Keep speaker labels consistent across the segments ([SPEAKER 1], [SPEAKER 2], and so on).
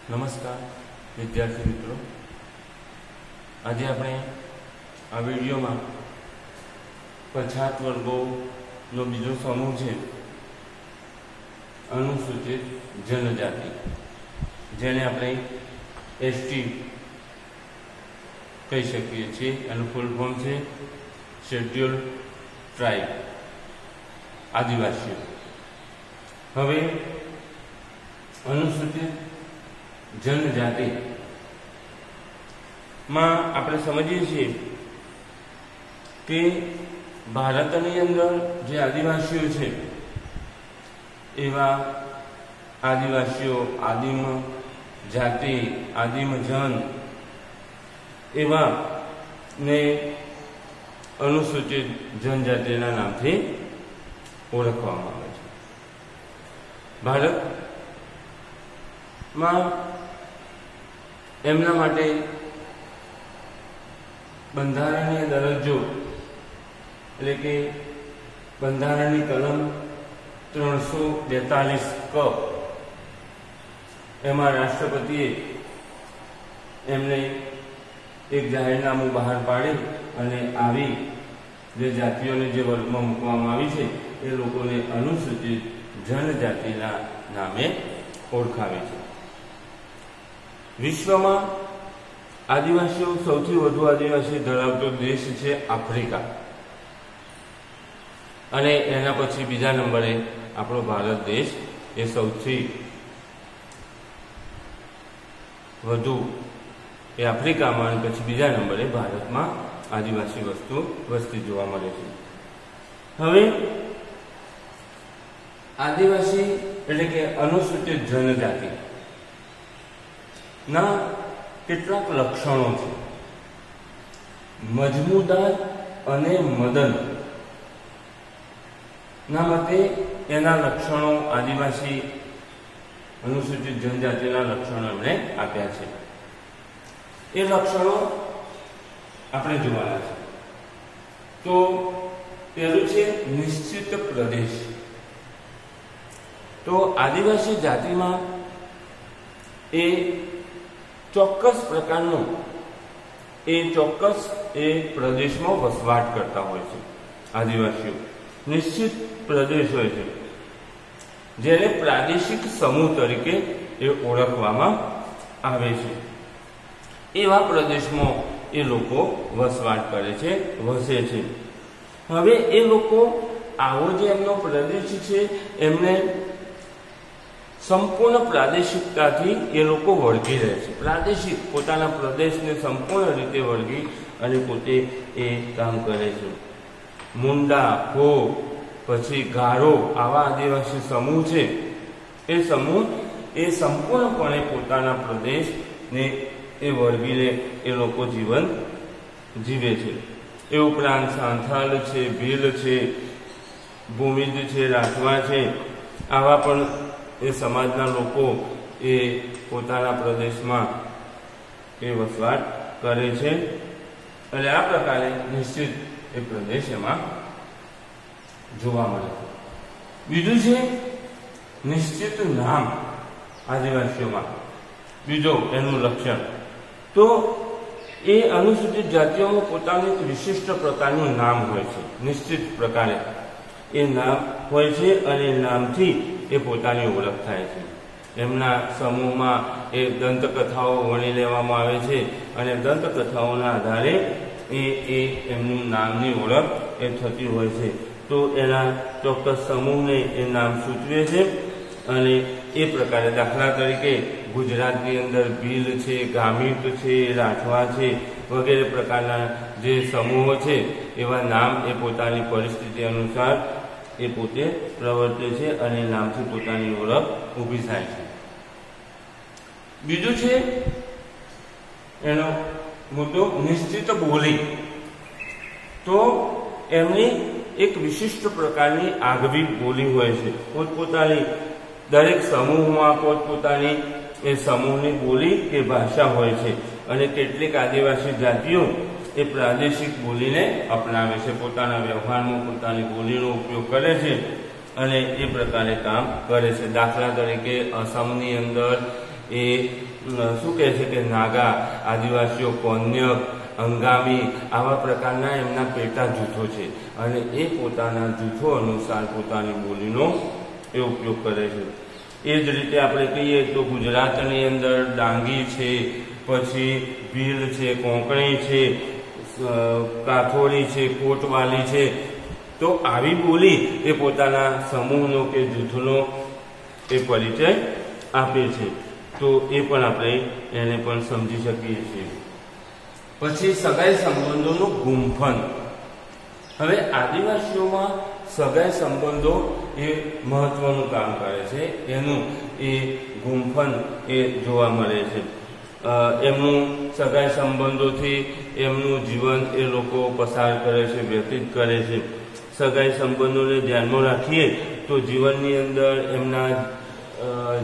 [SPEAKER 1] નમસ્કાર વિદ્યાર્થી મિત્રો, આજે આપણે આ વિડીયોમાં પછાત વર્ગોનો બીજો સમૂહ છે અનુસૂચિત જનજાતિ, જેને આપણે એસટી કહી શકીએ છીએ. એનું ફૂલ ફોર્મ છે શેડ્યુલ્ડ ટ્રાઇબ, આદિવાસીઓ. હવે અનુસૂચિત જનજાતિ માં આપણે સમજીએ છીએ કે ભારતની અંદર જે આદિવાસીઓ છે એવા આદિવાસીઓ, આદિમ જાતિ, આદિમ જન એવા ને અનુસૂચિત જનજાતિના નામથી ઓળખવામાં આવે છે. ભારતમાં એમના માટે બંધારણીય દરજ્જો એટલે કે બંધારણની કલમ 342 ક એમાં રાષ્ટ્રપતિએ એમને એક જાહેરનામું બહાર પાડી અને આવી જે જાતિઓને જે વર્ગમાં મૂકવામાં આવી છે એ લોકોને અનુસૂચિત જનજાતિના નામે ઓળખાવે છે. વિશ્વમાં આદિવાસીઓ સૌથી વધુ આદિવાસી ધરાવતો દેશ છે આફ્રિકા, અને એના પછી બીજા નંબરે આપણો ભારત દેશ એ સૌથી વધુ એ આફ્રિકામાં, અને પછી બીજા નંબરે ભારતમાં આદિવાસી વસ્તી જોવા મળે છે. હવે આદિવાસી એટલે કે અનુસૂચિત જનજાતિ ના કેટલાક લક્ષણો છે. મજમુદાર અને મદન ના મતે એના લક્ષણો, આદિવાસી અનુસૂચિત જનજાતિના લક્ષણો એમણે આપ્યા છે. એ લક્ષણો આપણે જોવાના છે. તો પહેલું છે નિશ્ચિત પ્રદેશ. તો આદિવાસી જાતિમાં એ ચોક્કસ પ્રકારનો ચોક્કસ પ્રદેશમાં વસવાટ કરતા હોય છે. આદિવાસીઓ નિશ્ચિત પ્રદેશ હોય છે, જેને પ્રાદેશિક સમૂહ તરીકે એ ઓળખવામાં આવે છે. એવા પ્રદેશમાં એ લોકો વસવાટ કરે છે, વસે છે. હવે એ લોકો આવો જે એમનો પ્રદેશ છે એમને સંપૂર્ણ પ્રાદેશિકતાથી એ લોકો વળગી રહે છે. પ્રાદેશિક પોતાના પ્રદેશને સંપૂર્ણ રીતે વળગી અને પોતે એ કામ કરે છે. મુંડા, હો, પછી ગારો આવા આદિવાસી સમૂહ છે. એ સમૂહ એ સંપૂર્ણપણે પોતાના પ્રદેશને એ વળગીને એ લોકો જીવન જીવે છે. એ ઉપરાંત સાંથાલ છે, ભીલ છે, ભૂમિજ છે, રાઠવા છે, આવા પણ એ સમાજના લોકો એ પોતાના પ્રદેશમાં એ વસવાટ કરે છે. અને આ પ્રકારે નિશ્ચિત એ પ્રદેશ એમાં જોવા મળે છે. બીજું છે નિશ્ચિત નામ. આદિવાસીઓમાં બીજો એનું લક્ષણ, તો એ અનુસૂચિત જાતિઓમાં પોતાનું એક વિશિષ્ટ પ્રકારનું નામ હોય છે. નિશ્ચિત પ્રકારે એ નામ હોય છે અને નામથી એ પોતાની ઓળખ થાય છે. એમના સમૂહમાં એ દંતકથાઓ વણી લેવામાં આવે છે અને દંતકથાઓના આધારે એ એમનું નામની ઓળખ એ થતી હોય છે. તો એના ચોક્કસ સમૂહને એ નામ સૂચવે છે. અને એ પ્રકારે દાખલા તરીકે ગુજરાતની અંદર ભીલ છે, ગામિત છે, રાઠવા છે વગેરે પ્રકારના જે સમૂહો છે એવા નામ એ પોતાની પરિસ્થિતિ અનુસાર એ પોતે પ્રવર્તે છે અને નામથી પોતાની ઓળખ ઊભી થાય છે. બીજું છે એનો મુદ્દો નિશ્ચિત બોલી. તો એમની એક વિશિષ્ટ પ્રકારની આગવી બોલી હોય છે. પોતપોતાની દરેક સમૂહમાં પોતપોતાની એ સમૂહની બોલી કે ભાષા હોય છે. અને કેટલીક આદિવાસી જાતિઓ એ પ્રાદેશિક બોલીને અપનાવે છે. પોતાના વ્યવહારમાં પોતાની બોલીનો ઉપયોગ કરે છે અને એ પ્રકારે કામ કરે છે. દાખલા તરીકે અસમની અંદર એ શું કહે છે કે નાગા, આદિવાસીઓ કોન્યક, અંગામી આવા પ્રકારના એમના પેટા જૂથો છે અને એ પોતાના જૂથો અનુસાર પોતાની બોલીનો એ ઉપયોગ કરે છે. એ જ રીતે આપણે કહીએ તો ગુજરાતની અંદર ડાંગી છે, પછી ભીલ છે, કોંકણી છે, કાથોડી છે, કોટવાલી છે. તો આવી બોલી એ પોતાના સમૂહનો કે જૂથનો એ પરિચય આપે છે. તો એ પણ આપણે એને પણ સમજી શકીએ છીએ. પછી સગાઈ સંબંધોનું ગુંફન. હવે આદિવાસીઓમાં સગાઈ સંબંધો એ મહત્વનું કામ કરે છે. એનું એ ગુંફન એ જોવા મળે છે. એમનું સગાઈ સંબંધોથી એમનું જીવન એ લોકો પસાર કરે છે, વ્યતીત કરે છે. સગાઈ સંબંધોને ધ્યાનમાં રાખીએ તો જીવનની અંદર એમના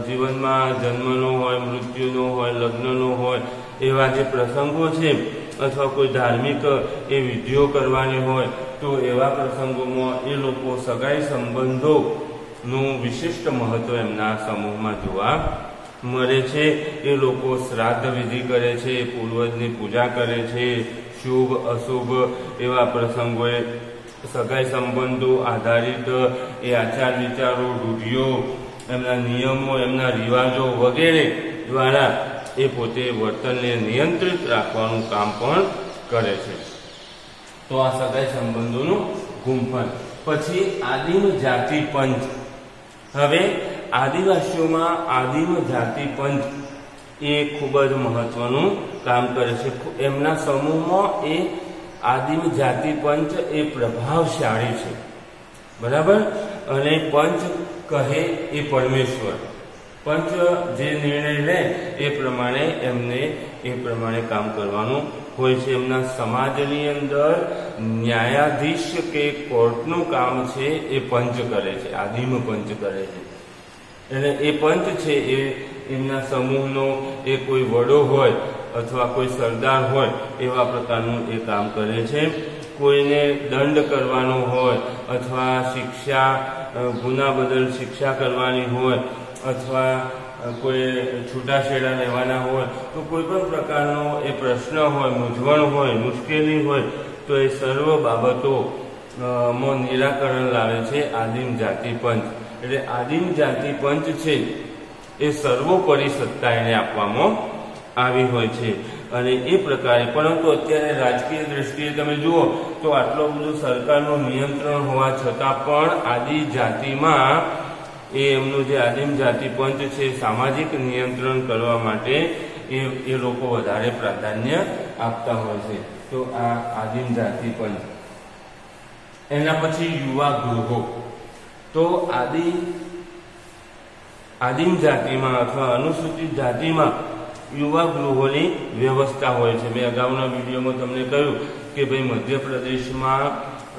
[SPEAKER 1] જીવનમાં જન્મનો હોય, મૃત્યુનો હોય, લગ્નનો હોય એવા જે પ્રસંગો છે અથવા કોઈ ધાર્મિક એ વિધિઓ કરવાની હોય તો એવા પ્રસંગોમાં એ લોકો સગાઈ સંબંધોનું વિશિષ્ટ મહત્વ એમના સમૂહમાં જોવા મળે છે. એ લોકો શ્રાદ્ધ વિધિ કરે છે, પૂર્વજની પૂજા કરે છે. શુભ અશુભ એવા પ્રસંગોએ સગાઈ સંબંધો આધારિત એ આચાર વિચારો, રૂઢિઓ, એમના નિયમો, એમના રિવાજો વગેરે દ્વારા એ પોતે વર્તનને નિયંત્રિત રાખવાનું કામ પણ કરે છે. તો આ સગાઈ સંબંધોનું ગુંફન. પછી આદિમ જાતિ પંચ. હવે આદિવાસીઓમાં આદિમ જાતિ પંચ એ ખૂબ જ મહત્વનું કામ કરે છે. એમના સમૂહમાં એ આદિમ જાતિ પંચ એ પ્રભાવશાળી છે, બરાબર. અને પંચ કહે એ પરમેશ્વર. પંચ જે નિર્ણય લે એ પ્રમાણે એમને એ પ્રમાણે કામ કરવાનું હોય છે. એમના સમાજની અંદર ન્યાયાધીશ કે કોર્ટનું કામ છે એ પંચ કરે છે, આદિમ પંચ કરે છે. એટલે એ પંચ છે એ એમના સમૂહનો એ કોઈ વડો હોય અથવા કોઈ સરદાર હોય એવા પ્રકારનું એ કામ કરે છે. કોઈને દંડ કરવાનો હોય અથવા શિક્ષા, ગુના બદલ શિક્ષા કરવાની હોય અથવા કોઈ છૂટાછેડા લેવાના હોય તો કોઈ પણ પ્રકારનો એ પ્રશ્ન હોય, મૂંઝવણ હોય, મુશ્કેલી હોય તો એ સર્વ બાબતો માં નિરાકરણ લાવે છે આદિમ જાતિ પંચ. એટલે આદિમ જાતિ પંચ છે એ સર્વોપરી સત્તા એને આપવામાં આવી હોય છે. અને એ પ્રકારે, પરંતુ અત્યારે રાજકીય દ્રષ્ટિએ તમે જુઓ તો આટલું બધું સરકારનું નિયંત્રણ હોવા છતાં પણ આદિજાતિમાં એ એમનું જે આદિમ જાતિ પંચ છે સામાજિક નિયંત્રણ કરવા માટે એ લોકો વધારે પ્રાધાન્ય આપતા હોય છે. તો આ આદિમ જાતિ પંચ. એના પછી યુવા ગૃહો. તો આદિમ જાતિમાં અથવા અનુસૂચિત જાતિમાં યુવા ગૃહોની વ્યવસ્થા હોય છે. મેં અગાઉના વિડીયોમાં તમને કહ્યું કે ભાઈ મધ્યપ્રદેશમાં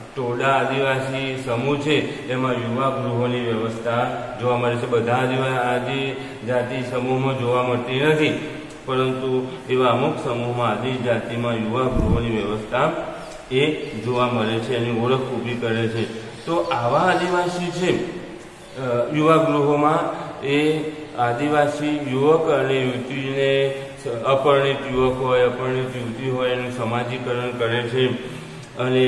[SPEAKER 1] ટોડા આદિવાસી સમૂહ છે એમાં યુવા ગૃહોની વ્યવસ્થા જોવા મળે છે. બધા આદિજાતિ સમૂહમાં જોવા મળતી નથી, પરંતુ એવા અમુક સમૂહમાં આદિજાતિમાં યુવા ગૃહોની વ્યવસ્થા એ જોવા મળે છે, એની ઓળખ ઊભી કરે છે. તો આવા આદિવાસી છે યુવા ગૃહોમાં એ આદિવાસી યુવક અને યુવતીને, અપરિણિત યુવક હોય, અપરિણિત યુવતી હોય એનું સમાજીકરણ કરે છે. અને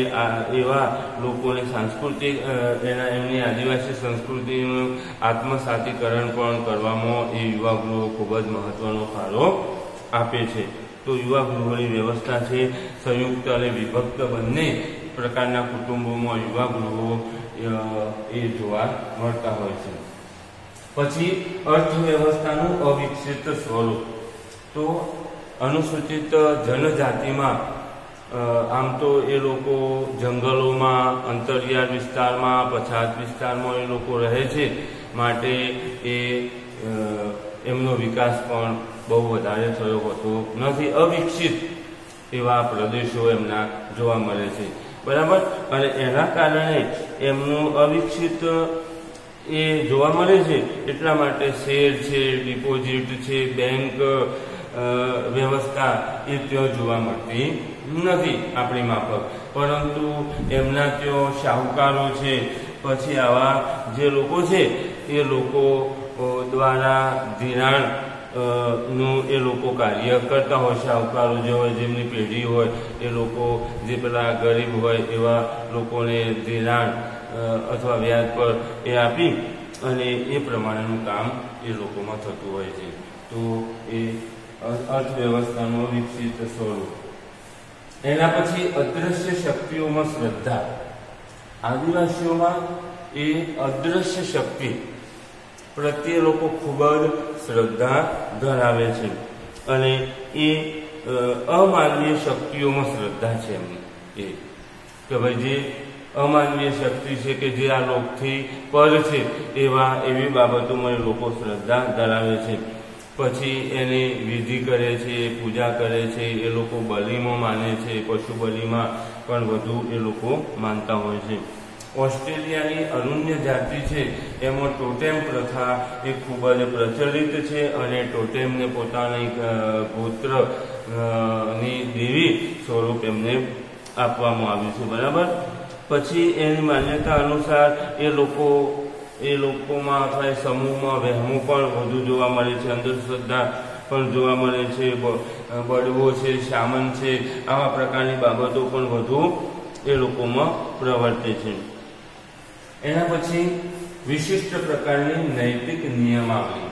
[SPEAKER 1] એવા લોકોને સાંસ્કૃતિક એમની આદિવાસી સંસ્કૃતિનું આત્મસાતીકરણ પણ કરવામાં એ યુવા ગૃહો ખૂબ જ મહત્વનો ફાળો આપે છે. તો યુવા ગૃહોની વ્યવસ્થા છે. સંયુક્ત અને વિભક્ત બંને પ્રકારના કુટુંબોમાં યુવા ગૃહો એ જોવા મળતા હોય છે. પછી અર્થવ્યવસ્થાનું અવિકસિત સ્વરૂપ. તો અનુસૂચિત જનજાતિમાં આમ તો એ લોકો જંગલોમાં, અંતરિયાળ વિસ્તારમાં, પછાત વિસ્તારમાં એ લોકો રહે છે, માટે એમનો વિકાસ પણ બહુ વધારે થયો હોતો નથી. અવિકસિત એવા પ્રદેશો એમના જોવા મળે છે, બરાબર. અને એના કારણે એમનું અવિકસિત એ જોવા મળે છે. એટલા માટે શેર છે, ડિપોઝિટ છે, બેંક વ્યવસ્થા એ ત્યાં જોવા મળતી નથી આપણી માફક. પરંતુ એમના ત્યાં શાહુકારો છે, પછી આવા જે લોકો છે એ લોકો દ્વારા ધિરાણ નું એ લોકો કાર્ય કરતા હોય. શાહુકારો જે હોય, જેમની પેઢી હોય, એ લોકો જે પેલા ગરીબ હોય એવા લોકોને ધિરાણ અથવા વ્યાજ પર એ આપી અને એ પ્રમાણેનું કામ એ લોકોમાં થતું હોય છે. તો એ અર્થવ્યવસ્થાનું વિકસિત સ્વરૂપ. એના પછી અદ્રશ્ય શક્તિઓમાં શ્રદ્ધા. આદિવાસીઓમાં એ અદ્રશ્ય શક્તિ પ્રત્યે લોકો ખૂબ જ શ્રદ્ધા ધરાવે છે અને એ અમાનવીય શક્તિઓમાં શ્રદ્ધા છે એમની. એ કે ભાઈ જે અમાનવીય શક્તિ છે કે જે આ લોકથી પર છે એવી બાબતોમાં એ લોકો શ્રદ્ધા ધરાવે છે. પછી એની વિધિ કરે છે, પૂજા કરે છે, એ લોકો બલિમાં માને છે, પશુ બલિમાં પણ વધુ એ લોકો માનતા હોય છે. ઓસ્ટ્રેલિયાની અનન્ય જાતિ છે એમાં ટોટેમ પ્રથા એ ખૂબ જ પ્રચલિત છે અને ટોટેમને પોતાની ગોત્ર ની દેવી સ્વરૂપ એમને આપવામાં આવ્યું છે. બરાબર. પછી એની માન્યતા અનુસાર એ લોકોમાં અથવા એ સમૂહમાં વહેમો પણ વધુ જોવા મળે છે, અંધશ્રદ્ધા પણ જોવા મળે છે, બળવો છે, શામન છે, આવા પ્રકારની બાબતો પણ વધુ એ લોકોમાં પ્રવર્તે છે. એના પછી વિશિષ્ટ પ્રકારની નૈતિક નિયમાવલી.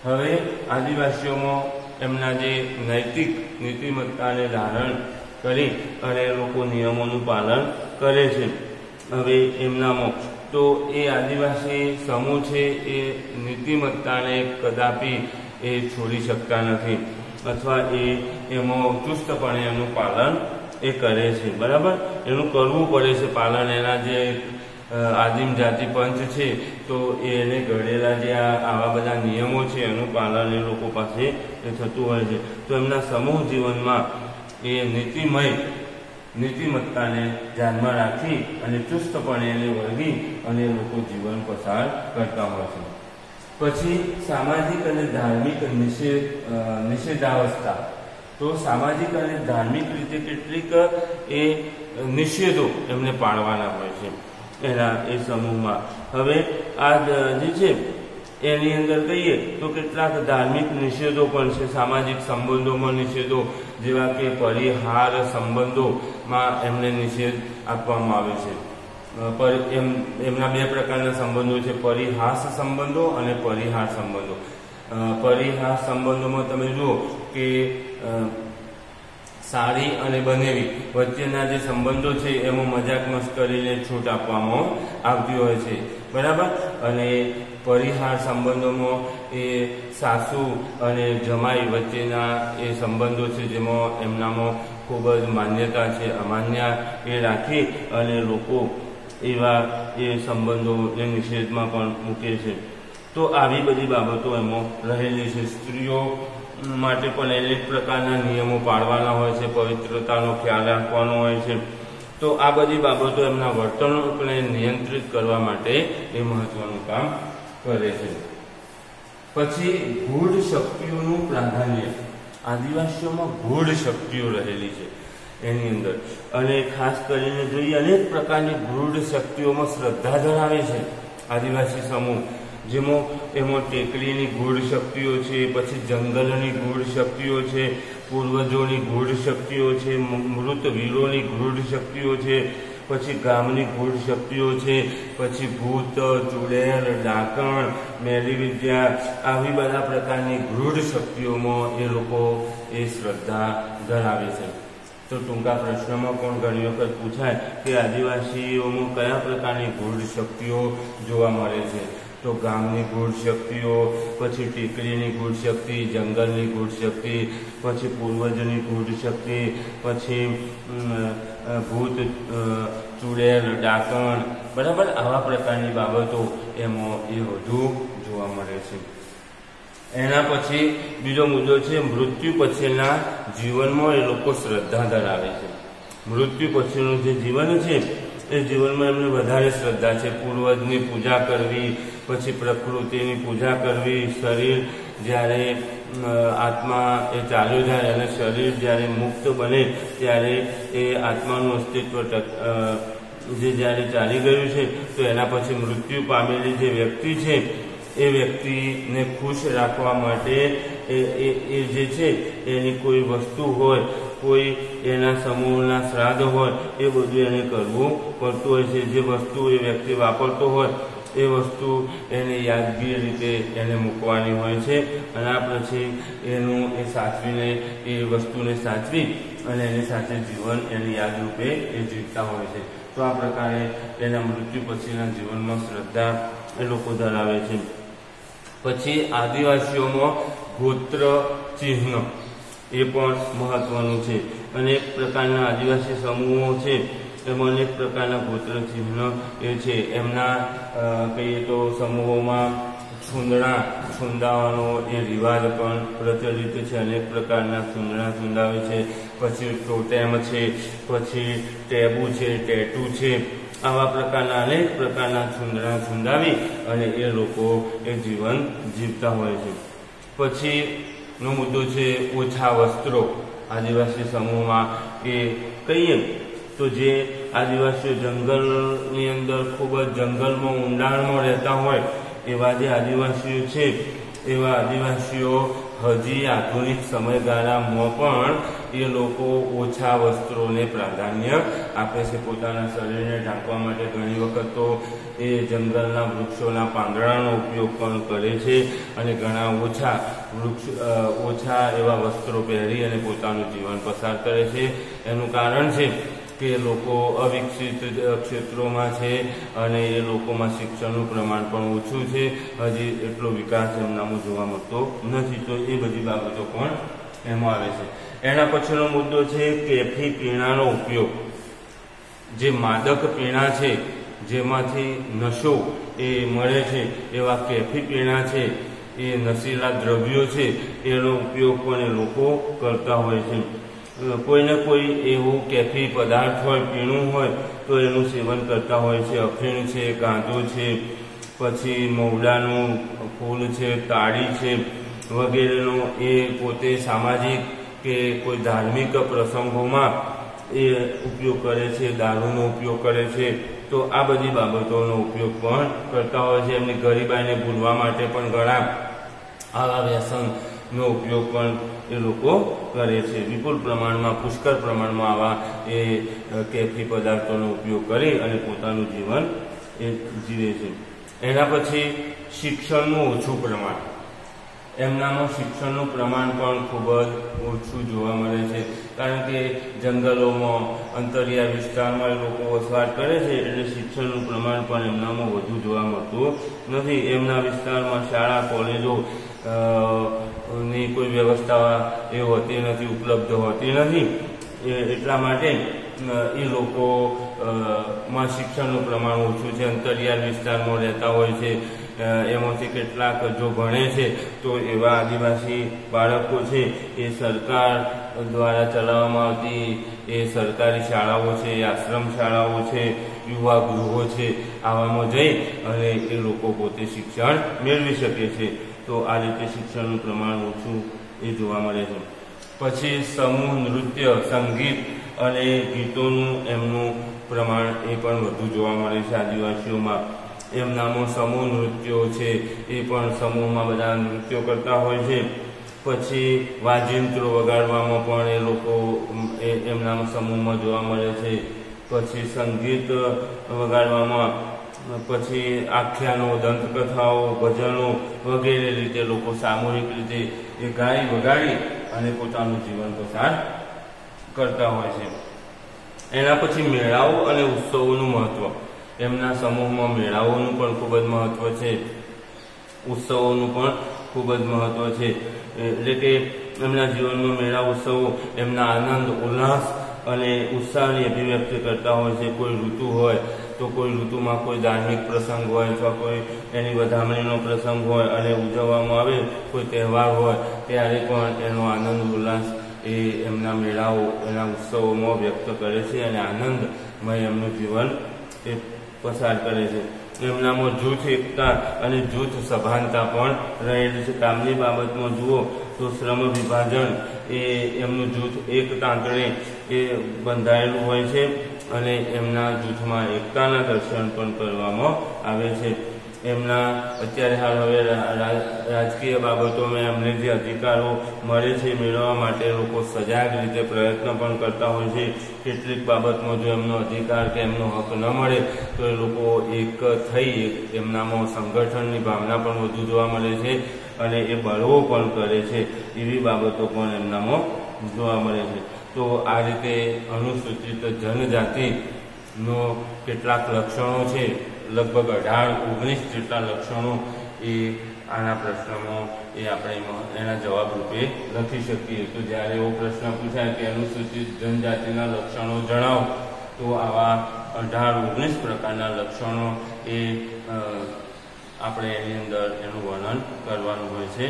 [SPEAKER 1] હવે આદિવાસીઓમાં એમના જે નૈતિક નીતિમત્તાને ધારણ કરી અને એ લોકો નિયમોનું પાલન કરે છે. હવે એમનામાં તો એ આદિવાસી સમૂહ છે એ નીતિમત્તાને કદાપી એ છોડી શકતા નથી અથવા એમાં ચુસ્તપણે એનું પાલન એ કરે છે. બરાબર. એનું કરવું પડે છે પાલન. એના જે આદિમ જાતિ પંચ છે તો એને ઘડેલા જે આવા બધા નિયમો છે એનું પાલન એ લોકો પાસે થતું હોય છે. તો એમના સમૂહ જીવનમાં એ નીતિમત્તાને ધ્યાનમાં રાખી અને ચુસ્તપણે એને વળગી અને લોકો જીવન પસાર કરતા હોય છે. પછી સામાજિક અને ધાર્મિક નિષેધાવસ્થા. તો સામાજિક અને ધાર્મિક રીતે કેટલીક એ નિષેધો એમને પાળવાના હોય છે એના એ સમૂહમાં. હવે આ જે છે એની અંદર કહીએ તો કેટલાક ધાર્મિક નિષેધો પણ છે. સામાજિક સંબંધોમાં નિષેધો જેવા કે પરિહાર સંબંધોમાં એમને નિષેધ આપવામાં આવે છે. એમના બે પ્રકારના સંબંધો છે, પરિહાસ સંબંધો અને પરિહાર સંબંધો. પરિહાસ સંબંધોમાં તમે જુઓ કે સારી અને બનેવી વચ્ચેના જે સંબંધો છે એમાં મજાક મસ્કરીને છૂટ આપવામાં આવતી હોય છે. બરાબર. અને પરિહાર સંબંધોમાં એ સાસુ અને જમાઈ વચ્ચેના એ સંબંધો છે જેમાં એમનામાં ખૂબ જ માન્યતા છે, અમાન્ય એ રાખી અને લોકો એવા એ સંબંધો એ નિષેધમાં પણ મૂકે છે. તો આવી બધી બાબતો એમાં રહેલી છે. સ્ત્રીઓ માટે પણ અનેક પ્રકારના નિયમો પાળવાના હોય છે, પવિત્રતાનો ખ્યાલ રાખવાનો હોય છે. તો આ બધી બાબતો એમના વર્તણૂકને નિયંત્રિત કરવા માટે એ મહત્વનું કામ કરે છે. પછી ગૂઢ શક્તિઓનું પ્રાધાન્ય. આદિવાસીઓમાં ગૂઢ શક્તિઓ રહેલી છે એની અંદર અને ખાસ કરીને જોઈએ અનેક પ્રકારની ગૂઢ શક્તિઓમાં શ્રદ્ધા ધરાવે છે આદિવાસી સમૂહ. એમાં ટેકરીની ગૂઢ શક્તિઓ છે, પછી જંગલની ગૂઢ શક્તિઓ છે, પૂર્વજોની ગૂઢ શક્તિઓ છે, મૃત વીરોની ગૂઢ શક્તિઓ છે, પછી ગામની ગૂઢ શક્તિઓ છે, પછી ભૂત, ચુડેલ, ડાકણ, મેલી વિદ્યા, આવી બધા પ્રકારની ગૂઢ શક્તિઓમાં એ લોકો એ શ્રદ્ધા ધરાવે છે. તો ટૂંકા પ્રશ્નમાં પણ ઘણી વખત પૂછાય કે આદિવાસીઓમાં કયા પ્રકારની ગૂઢ શક્તિઓ જોવા મળે છે. તો ગામની ગૂઢ શક્તિઓ, પછી ટીકરીની ગૂઢ શક્તિ, જંગલની ગૂઢ શક્તિ, પછી પૂર્વજની ગૂઢ શક્તિ, પછી ભૂત, ચુડેલ, ડાકણ. બરાબર. આવા પ્રકારની બાબતો એમાં એ વધુ જોવા મળે છે. એના પછી બીજો મુદ્દો છે મૃત્યુ પછીના જીવનમાં એ લોકો શ્રદ્ધા ધરાવે છે. મૃત્યુ પછીનું જે જીવન છે એ જીવનમાં એમને વધારે શ્રદ્ધા છે. પૂર્વજની પૂજા કરવી, પછી પ્રકૃતિની પૂજા કરવી, શરીર જ્યારે આત્મા એ ચાલ્યો જાય અને શરીર જ્યારે મુક્ત બને ત્યારે એ આત્માનું અસ્તિત્વ જે જ્યારે ચાલી ગયું છે તો એના પછી મૃત્યુ પામેલી જે વ્યક્તિ છે એ વ્યક્તિને ખુશ રાખવા માટે એ જે છે એની કોઈ વસ્તુ હોય, કોઈ એના સમૂહના શ્રાદ્ધ હોય, એ બધું એને કરવું પડતું હોય છે. જે વસ્તુ એ વ્યક્તિ વાપરતો હોય એ વસ્તુ એને યાદગીરી રીતે એને મૂકવાની હોય છે, અને આ પછી એનું એ સાચવીને એ વસ્તુને સાચવી અને એની સાથે જીવન એની યાદરૂપે એ જીવતા હોય છે. તો આ પ્રકારે એના મૃત્યુ પછીના જીવનમાં શ્રદ્ધા એ લોકો ધરાવે છે. પછી આદિવાસીઓમાં ગોત્ર ચિહ્ન એ પણ મહત્વનું છે. અનેક પ્રકારના આદિવાસી સમૂહો છે, એમાં અનેક પ્રકારના ગોત્ર ચિહ્ન એ છે. એમના કહીએ તો સમૂહોમાં છૂંદાવાનો એ રિવાજ પણ પ્રચલિત છે. અનેક પ્રકારના છૂંદાવે છે. પછી ટોટેમ છે, પછી ટેબુ છે, ટેટુ છે, આવા પ્રકારના અનેક પ્રકારના છૂંદાવી અને એ લોકો એ જીવન જીવતા હોય છે. પછી નો મુદ્દો છે ઓછા વસ્ત્રો. આદિવાસી સમૂહમાં એ કહીએ તો જે આદિવાસીઓ જંગલની અંદર ખૂબ જ જંગલમાં ઊંડાણમાં રહેતા હોય એવા જે આદિવાસીઓ છે, એવા આદિવાસીઓ હજી આધુનિક સમયગાળામાં પણ એ લોકો ઓછા વસ્ત્રોને પ્રાધાન્ય આપે છે. પોતાના શરીરને ઢાંકવા માટે ઘણી વખત તો એ જંગલના વૃક્ષોના પાંદડાનો ઉપયોગ પણ કરે છે, અને ઘણા ઓછા એવા વસ્ત્રો પહેરી અને પોતાનું જીવન પસાર કરે છે. એનું કારણ છે કે લોકો અવિકસિત ક્ષેત્રોમાં છે અને એ લોકોમાં શિક્ષણનું પ્રમાણ પણ ઓછું છે. હજી એટલો વિકાસ એમનામાં જોવા મળતો નથી. તો એ બધી બાબતો પણ એમાં આવે છે. એના પછીનો મુદ્દો છે કેફી પીણાનો ઉપયોગ. જે માદક પીણા છે, જેમાંથી નશો એ મળે છે, એવા કેફી પીણા છે, એ નશીલા દ્રવ્યો છે, એનો ઉપયોગ પણ એ લોકો કરતા હોય છે. કોઈને કોઈ એવું કેફી પદાર્થ હોય, પીણું હોય, તો એનું સેવન કરતા હોય છે. અફીણ છે, ગાંજો છે, પછી મવડાનું ફૂલ છે, તાળી છે, વગેરેનો એ પોતે સામાજિક કે કોઈ ધાર્મિક પ્રસંગોમાં એ ઉપયોગ કરે છે. દારૂનો ઉપયોગ કરે છે. તો આ બધી બાબતોનો ઉપયોગ પણ કરતા હોય છે. એમની ગરીબાઈને ભૂલવા માટે પણ ઘણા આવા વ્યસનનો ઉપયોગ પણ એ લોકો કરે છે. વિપુલ પ્રમાણમાં, પુષ્કળ પ્રમાણમાં આવા એ કેફી પદાર્થોનો ઉપયોગ કરી અને પોતાનું જીવન એ જીવે છે. એના પછી શિક્ષણનું ઓછું પ્રમાણ. એમનામાં શિક્ષણનું પ્રમાણ પણ ખૂબ જ ઓછું જોવા મળે છે. કારણ કે જંગલોમાં, અંતરિયાળ વિસ્તારમાં એ લોકો વસવાટ કરે છે, એટલે શિક્ષણનું પ્રમાણ પણ એમનામાં વધુ જોવા મળતું નથી. એમના વિસ્તારમાં શાળા, કોલેજો ની કોઈ વ્યવસ્થા એ હોતી નથી, ઉપલબ્ધ હોતી નથી. એટલા માટે એ લોકો માં શિક્ષણનું પ્રમાણ ઓછું છે. અંતરિયાળ વિસ્તારમાં રહેતા હોય છે. એમાંથી કેટલાક જો ભણે છે તો એવા આદિવાસી બાળકો છે એ સરકાર દ્વારા ચલાવવામાં આવતી એ સરકારી શાળાઓ છે, આશ્રમ શાળાઓ છે, યુવા ગૃહો છે, આવામાં જઈ અને એ લોકો પોતે શિક્ષણ મેળવી શકે છે. તો આ રીતે શિક્ષણનું પ્રમાણ ઓછું એ જોવા મળે છે. પછી સમૂહ નૃત્ય, સંગીત અને ગીતોનું એમનું પ્રમાણ એ પણ વધુ જોવા મળે છે આદિવાસીઓમાં. એમનામાં સમૂહ નૃત્યો છે, એ પણ સમૂહમાં બધા નૃત્યો કરતા હોય છે. પછી વાજિંત્રો વગાડવામાં પણ એ લોકો એમના સમૂહમાં જોવા મળે છે. પછી સંગીત વગાડવામાં, પછી આખ્યાનો, દંતકથાઓ, ભજનો વગેરે રીતે લોકો સામૂહિક રીતે એ ગાઈ વગાડી અને પોતાનું જીવન પસાર કરતા હોય છે. એના પછી મેળાઓ અને ઉત્સવોનું મહત્વ. એમના સમૂહમાં મેળાઓનું પણ ખૂબ જ મહત્વ છે, ઉત્સવોનું પણ ખૂબ જ મહત્વ છે. એટલે કે એમના જીવનમાં મેળા ઉત્સવો એમના આનંદ, ઉલ્લાસ અને ઉત્સાહની અભિવ્યક્તિ કરતા હોય છે. કોઈ ઋતુ હોય તો કોઈ ઋતુમાં કોઈ ધાર્મિક પ્રસંગ હોય અથવા કોઈ એની વધામણીનો પ્રસંગ હોય અને ઉજવવામાં આવે, કોઈ તહેવાર હોય ત્યારે પણ એનો આનંદ, ઉલ્લાસ એ એમના મેળાઓ, એના ઉત્સવોમાં વ્યક્ત કરે છે અને આનંદમય એમનું જીવન એ પસાર કરે છે. એમનામાં જૂથ એકતા અને જૂથ સભાનતા પણ રહેલી છે. કામની બાબતમાં જુઓ તો શ્રમ વિભાજન એ એમનું જૂથ એક તાંતણે એ બંધાયેલું હોય છે અને એમના જૂથમાં એકતાના દર્શન પણ કરવામાં આવે છે. એમના અત્યારે હાલ હવે રાજકીય બાબતોમાં એમને જે અધિકારો મળે છે મેળવવા માટે લોકો સજાગ રીતે પ્રયત્ન પણ કરતા હોય છે. કેટલીક બાબતમાં જો એમનો અધિકાર કે એમનો હક ન મળે તો એ લોકો એક થઈ એમનામાં સંગઠનની ભાવના પણ વધુ જોવા મળે છે અને એ બળવો પણ કરે છે. એવી બાબતો પણ એમનામાં જોવા મળે છે. તો આ રીતે અનુસૂચિત જનજાતિનો કેટલાક લક્ષણો છે, લગભગ 18-19 જેટલા લક્ષણો એ આના પ્રશ્નમાં એ આપણે એના જવાબ રૂપે લખી શકીએ. તો જ્યારે એવો પ્રશ્ન પૂછાય કે અનુસૂચિત જનજાતિના લક્ષણો જણાવો, તો આવા 18-19 પ્રકારના લક્ષણો એ આપણે એની અંદર એનું વર્ણન કરવાનું હોય છે.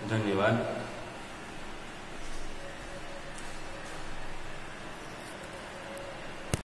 [SPEAKER 1] ધન્યવાદ.